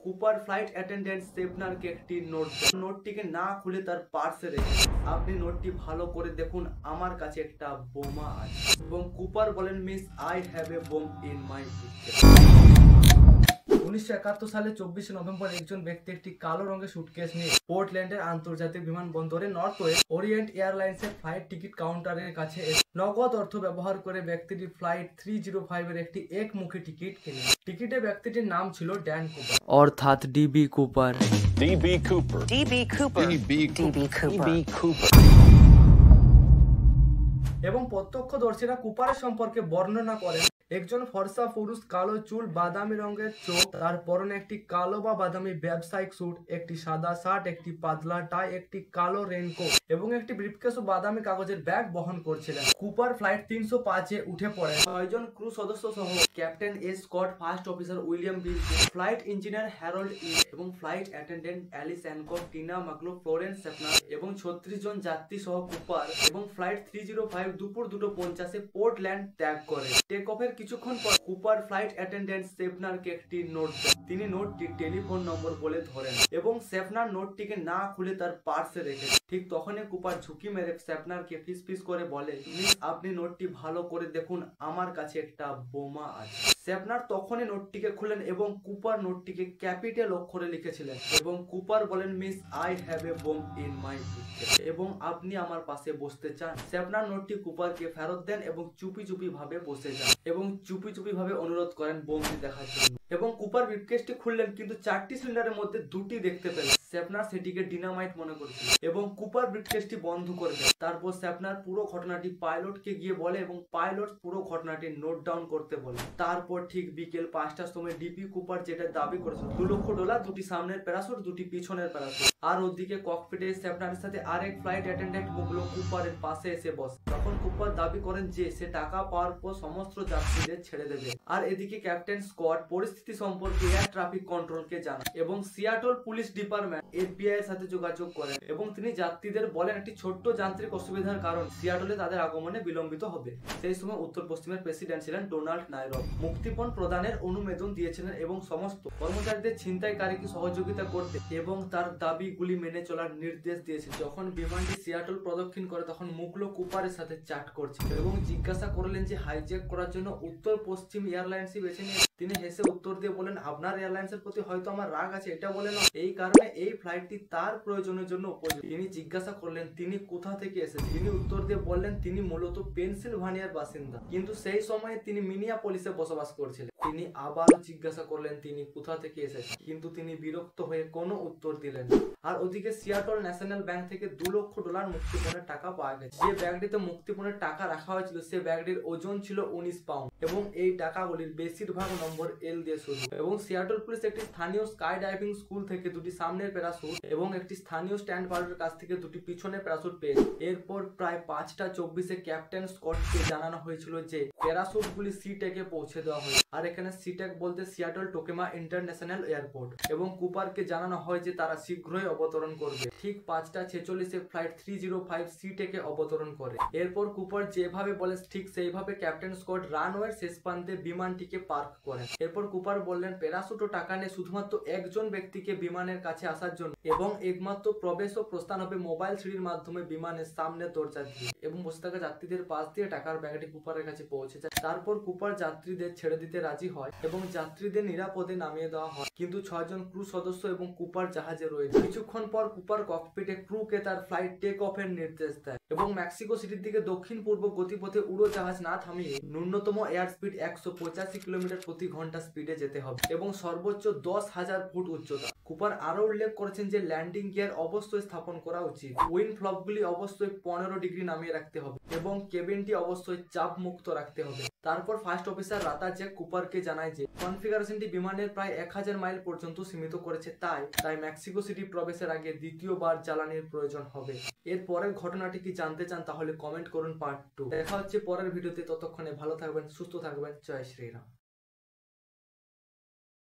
Cooper flight attendant সেফনারকে একটি নোটটিকে না খুলে তার পার্সে রেখে আপনি নোটটি ভালো করে দেখুন, আমার কাছে একটা বোমা আছে। এবং কুপার বলেন, miss I have a bomb in my picture. 1971 সালে 24 নভেম্বর একজন ব্যক্তি একটি কালো রঙের সুটকেস নিয়ে পোর্টল্যান্ডের আন্তর্জাতিক বিমানবন্দরে নর্থ ওয়েস্ট ওরিয়েন্ট এয়ারলাইন্সের ফ্লাইট টিকিট কাউন্টারের কাছে নগদ অর্থ ব্যবহার করে ব্যক্তিটি ফ্লাইট 305 এর একটি একমুখী টিকিট কিনে। টিকিটে ব্যক্তিটির নাম ছিল ড্যান কুপার, অর্থাৎ ডিবি কুপার। এবং প্রত্যক্ষদর্শীরা কুপারের সম্পর্কে বর্ণনা করেন, একজন ফর্সা পুরুষ, কালো চুল, বাদামি রঙের চোখ, তার পরনে একটি কালো বা বাদামি ব্যবসায়িক স্যুট, একটি সাদা শার্ট, একটি পাতলা টাই, একটি কালো রেইনকোট এবং একটি ব্রিফকেস ও বাদামি কাগজের ব্যাগ বহন করছিলেন। কুপার ফ্লাইট 305 এ উঠে পড়েন। 6 জন ক্রু সদস্য সহ captain S Scott, first officer William B, flight engineer Harold E এবং flight attendant Alice Ancock, Tina Maclo, Florence Seffner এবং 36 জন যাত্রী সহ কুপার এবং ফ্লাইট 305 দুপুর 2:50 এ পোর্টল্যান্ড ত্যাগ করে। টেক অফের কিছুক্ষণ পর কুপার ফ্লাইট অ্যাটেন্ডেন্ট সেফনারকে একটি নোট দেন। তিনি নোটটি টেলিফোন নম্বর বলে ধরেন এবং সেফনার নোটটিকে না খুলে তার পার্সে রেখে। ঠিক তখনই কুপার ঝুঁকি মেরে সেফনারকে ফিসফিস করে বলে, প্লিজ আপনি নোটটি ভালো করে দেখুন, আমার কাছে একটা বোমা আছে। সেফনার তখনই নোটটিকে খুলেন এবং কুপার নোটটিকে ক্যাপিটাল অক্ষরে লিখেছিলেন এবং কুপার বলেন, miss I have a bomb in my picture এবং আপনি আমার পাশে বসতে চান? সেফনার নোটটি কুপারকে ফেরত দেন এবং চুপি চুপি ভাবে বসে যান এবং চুপি চুপি ভাবে অনুরোধ করেন বোমটি দেখার জন্য। এবং কুপার ব্রিফকেসটি খুললেন, কিন্তু 4টি সিলিন্ডারের মধ্যে 2টি দেখতে পেলেন। সেফনার সেটিকে ডিনামাইট মনে করেছিল এবং কুপার ব্রিফকেসটি বন্ধ করে দেন। তারপর সেফনার পুরো ঘটনাটি পাইলটকে গিয়ে বলে এবং পাইলট পুরো ঘটনাটি নোট ডাউন করতে বলে। তারপর ঠিক বিকেল 5টার সময় ডিপি কুপার যেটা দাবি করেছিল $2 লক্ষ, 2টি সামনের প্যারাসুট, 2টি পিছনের প্যারাসুট, আর ওদিকে ককপিটে সেফনারের সাথে আরেক ফ্লাইট অ্যাটেন্ডেন্ট মুগলো কুপারের পাশে এসে বসে। তখন কুপার দাবি করেন যে সে টাকা পাওয়ার পর সমস্ত যাত্রীদের ছেড়ে দেবে। আর এদিকে ক্যাপ্টেন স্কট পরিস্থিতি সম্পর্কে এয়ার ট্রাফিক কন্ট্রোলকে জানান এবং সিয়াটল পুলিশ ডিপার্টমেন্ট FBI এর সাথে যোগাযোগ করেন এবং তিনি যাত্রীদের বলেন একটি ছোট্ট যান্ত্রিক অসুবিধার কারণ সিয়াটলে তাদের আগমনে বিলম্বিত হবে। সেই সময় উত্তর পশ্চিমের প্রেসিডেন্ট ছিলেন ডোনাল্ড নাইরব। মুক্তিপণ প্রদানের অনুমোদন দিয়েছিলেন এবং সমস্ত কর্মচারীদের ছিনতাইকারীকে সহযোগিতা করতে এবং তার দাবিগুলি মেনে চলার নির্দেশ দিয়েছিল। যখন বিমানটি সিয়াটল প্রদক্ষিণ করে তখন মুগলো কুপারের সাথে চ্যাট করছিল এবং জিজ্ঞাসা করলেন যে হাইজ্যাক করার জন্য উত্তর পশ্চিম এয়ারলাইন্সই বেছে নিয়ে। তিনি হেসে উত্তর দিয়ে বলেন, আপনার এয়ারলাইন্সের প্রতি হয়তো আমার রাগ আছে, এটা বলে না, এই কারণে এই ফ্লাইটটি তার প্রয়োজনের জন্য উপযোগী। তিনি জিজ্ঞাসা করলেন তিনি কোথা থেকে এসেছেন। তিনি উত্তর দিয়ে বললেন তিনি মূলত পেনসিলভানিয়ার বাসিন্দা, কিন্তু সেই সময়ে তিনি মিনিয়াপলিসে বসবাস করছিলেন। তিনি আবারও জিজ্ঞাসা করলেন তিনি কোথা থেকে এসেছেন, কিন্তু তিনি বিরক্ত হয়ে কোনো উত্তর দিলেন। আর ওদিকে সিয়াটল ন্যাশনাল ব্যাংক থেকে $2 লক্ষ মুক্তিপণের টাকা পাওয়া গেছে। যে ব্যাগটিতে মুক্তিপণের টাকা রাখা হয়েছিল সে ব্যাগটির ওজন ছিল 19 পাউন্ড এবং এই টাকাগুলির বেশিরভাগ নম্বর L দিয়ে শুরু। এবং সিয়াটল পুলিশ একটি স্থানীয় স্কাই ডাইভিং স্কুল থেকে 2টি সামনের প্যারাসুট এবং একটি স্থানীয় স্ট্যান্ড পাইলটের কাছ থেকে 2টি পিছনের প্যারাসুট পেয়েছে। এরপর প্রায় 5:24 ক্যাপ্টেন স্কটকে জানানো হয়েছিল যে প্যারাসুটগুলি সিটেকে পৌঁছে দেওয়া হয়েছে। আর এখানে সিটেক বলতে সিয়াটল টোকেমা ইন্টারন্যাশনাল এয়ারপোর্ট। এবং কুপারকে জানানো হয় যে তারা শীঘ্রই অবতরণ করবে। ঠিক 5:46 ফ্লাইট 305 সিটেকে অবতরণ করে। এরপর কুপার যেভাবে বলে ঠিক সেইভাবে ক্যাপ্টেন স্কট রানওয়ের শেষ প্রান্তে বিমানটিকে পার্ক করেন। এরপর কুপার বললেন প্যারাসুট ও টাকা নিয়ে শুধুমাত্র একজন ব্যক্তিকে বিমানের কাছে আসার জন্য এবং একমাত্র প্রবেশ ও প্রস্থান হবে মোবাইল সিঁড়ির মাধ্যমে বিমানের সামনে দরজা দিয়ে। এবং বসে থাকা যাত্রীদের পাশ দিয়ে টাকার ব্যাগটি কুপারের কাছে পৌঁছে যায়। তারপর কুপার যাত্রীদের ছেড়ে দিতে রাজি হয় এবং যাত্রীদের নিরাপদে নামিয়ে দেওয়া হয়, কিন্তু 6 জন ক্রু সদস্য এবং কুপার জাহাজে রয়েছে। কিছুক্ষণ পর কুপার ককপিটে ক্রুকে তার ফ্লাইট টেক অফের নির্দেশ দেয় এবং মেক্সিকো সিটির দিকে দক্ষিণ পূর্ব গতিপথে উড়োজাহাজ না থামিয়ে ন্যূনতম এয়ার স্পিড 185 কিলোমিটার প্রতি ঘন্টা স্পিডে যেতে হবে এবং সর্বোচ্চ 10,000 ফুট উচ্চতা। কুপার আরো উল্লেখ করেছেন যে ল্যান্ডিং গিয়ার অবশ্যই স্থাপন করা উচিত, উইন্ড ফ্লপগুলি অবশ্যই 15 ডিগ্রি নামিয়ে রাখতে হবে এবং কেবিনটি অবশ্যই চাপ মুক্ত রাখতে হবে। তারপর ফার্স্ট অফিসার রাতা জ্যাক কুপারকে জানায় যে কনফিগারেশনটি বিমানের প্রায় 1000 মাইল পর্যন্ত সীমিত করেছে, তাই মেক্সিকো সিটি প্রবেশের আগে দ্বিতীয়বার জ্বালানির প্রয়োজন হবে। এর পরের ঘটনাটি কি জানতে চান তাহলে কমেন্ট করুন পার্ট 2। দেখা হচ্ছে পরের ভিডিওতে, ততক্ষণে ভালো থাকবেন, সুস্থ থাকবেন, জয় শ্রীরাম।